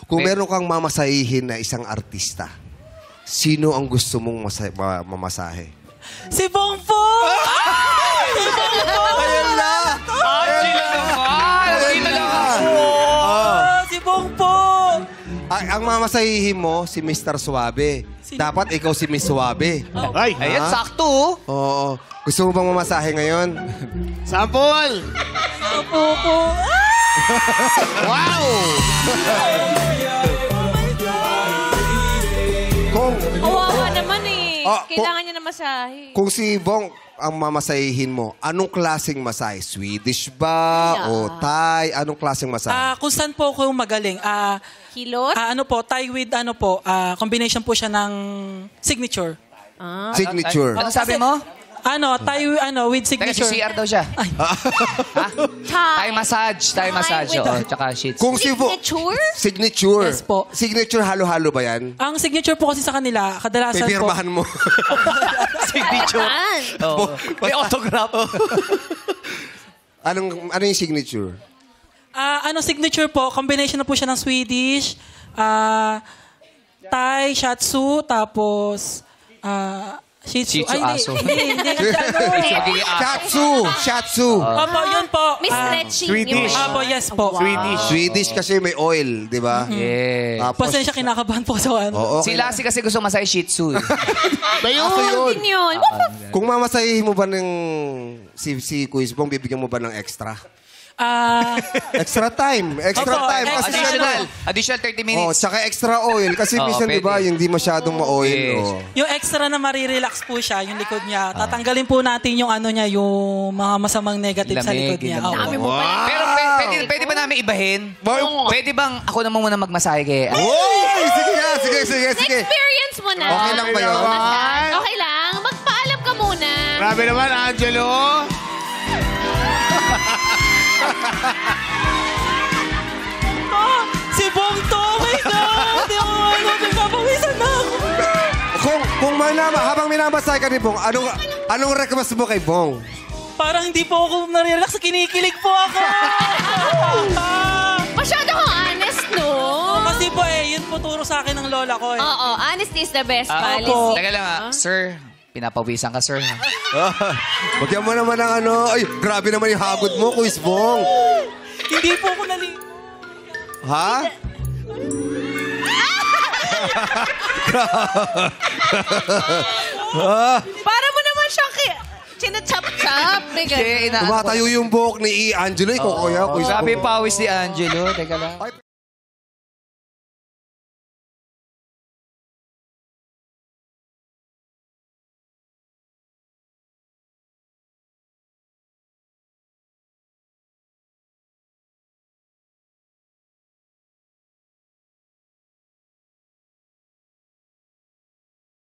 Kung meron kang mamasahihin na isang artista, sino ang gusto mong mamasahe? Si Bongbong! Si Bongbong! Ayan na! Angela naman! Nakita lang ako! Si Bongbong! Ang mamasahihin mo, si Mr. Suabe. Dapat ikaw si Miss Suabe. Ay, Ayan, sakto. Oo. Gusto mo bang mamasahe ngayon? sample! Opo po. Wow! Kung, Kawawa naman eh. Ah, Kailangan niya na masahe. kung si Bong ang mamasahihin mo, anong klaseng masahe? Swedish ba? Yeah. O Thai? Anong klaseng masahe? Kung saan po ako magaling? Hilot? Ano po, Thai with combination po siya ng signature. Signature. Ano sabi mo? Thai with Teka, si signature. CR daw siya. Ay. Ha? Thai massage. Thai massage. with- Oo, tsaka sheets. Kung si Bong... Signature? Signature. Yes po. Signature halo-halo ba yan? Ang signature po kasi sa kanila, kadalasan po. Pipirmahan mo. signature. Saan? Oo. May autograph. Ano yung signature? Signature po, combination na po siya ng Swedish, Thai, Shatsu, tapos Shih Tzu. Shih Tzu, aso. Hindi. Magiging aso. Shatsu. Opo, yun po. May stretching. Swedish. Opo, yes po. Swedish. Swedish kasi may oil, di ba? Yeah. Tapos, Pasensya, kinakabahan po sa ano. Oo, Si Lassie kasi gusto masaya Shih Tzu. Oo, din yun. Kung mamasahihin mo ba ng si Quiz Bong, bibigyan mo ba ng extra? Extra time. Extra Opo, time. Kasi Additional 30 oh, minutes. tsaka extra oil. Kasi Oo, minsan, di ba, pwede. hindi masyadong ma-oil. Yes. Oh. Yung extra na marirelax po siya, yung likod niya. Tatanggalin po natin yung yung mga masamang negative sa likod niya. Lamig, Opo. Dami mo pala. Pero pwede ba namin ibahin? Pwede bang ako naman muna magmasahe kay... Oy! Sige. Experience mo na. Okay lang ba yun? Okay lang. Magpaalam ka muna. Grabe naman, Angelo. Si Bong to! Oh my God! Di mo nagpapawisan na ako. Habang minamasahe ka ni Bong, anong request mo kay Bong? Parang hindi po ako narelax. Kinikilig po ako. Masyado kang honest, no? Kasi po yun po turo sa akin ng lola ko Oo, honesty is the best Opo. policy. Teka lang sir. Pinapawisan ka, sir. Bagyan mo naman ng ay, grabe naman yung hagod mo, Quiz Bong. Hindi po ako Ha? Para mo naman siyang chinachap-chap. Tumatayo yung buhok ni Angelo. Ikaw kaya, Quiz Bong. Grabe yung pawis ni Angelo. Teka lang.